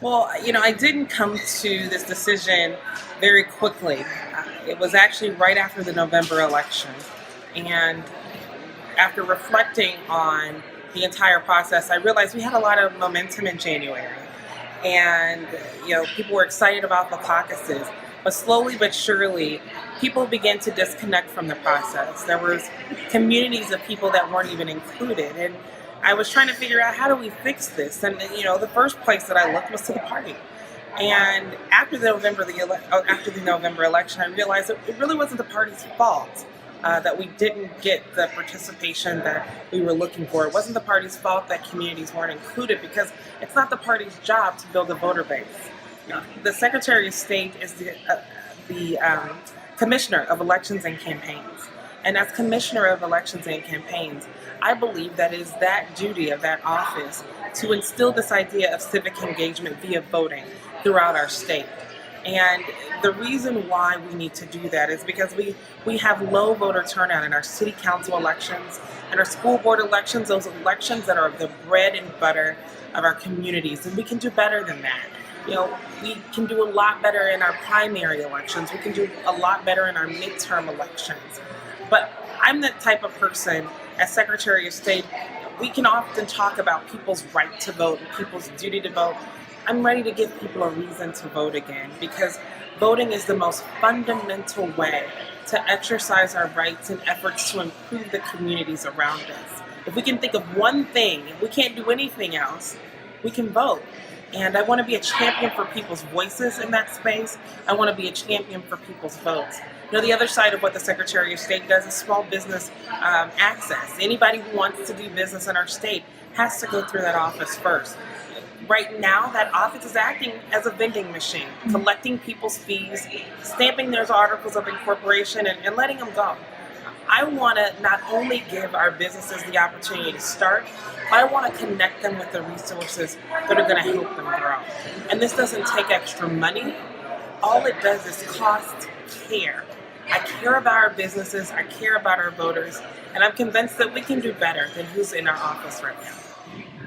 Well, I didn't come to this decision very quickly. It was actually right after the November election. And after reflecting on the entire process, I realized we had a lot of momentum in January. And, people were excited about the caucuses. But slowly but surely, people began to disconnect from the process. There was communities of people that weren't even included. And I was trying to figure out, how do we fix this? And the first place that I looked was to the party. And after the November election, I realized it really wasn't the party's fault that we didn't get the participation that we were looking for. It wasn't the party's fault that communities weren't included, because it's not the party's job to build a voter base. The Secretary of State is the Commissioner of Elections and Campaigns. And as Commissioner of Elections and Campaigns, I believe that it is that duty of that office to instill this idea of civic engagement via voting throughout our state. And the reason why we need to do that is because we have low voter turnout in our city council elections and our school board elections, those elections that are the bread and butter of our communities. And we can do better than that. We can do a lot better in our primary elections. We can do a lot better in our midterm elections. But I'm the type of person, as Secretary of State, we can often talk about people's right to vote and people's duty to vote. I'm ready to give people a reason to vote again, because voting is the most fundamental way to exercise our rights and efforts to improve the communities around us. If we can think of one thing, if we can't do anything else, we can vote. And I want to be a champion for people's voices in that space. I want to be a champion for people's votes. The other side of what the Secretary of State does is small business access. Anybody who wants to do business in our state has to go through that office first. Right now, that office is acting as a vending machine, collecting people's fees, stamping their articles of incorporation, and letting them go. I want to not only give our businesses the opportunity to start, but I want to connect them with the resources that are going to help them grow. And this doesn't take extra money. All it does is cost care. I care about our businesses, I care about our voters, and I'm convinced that we can do better than who's in our office right now.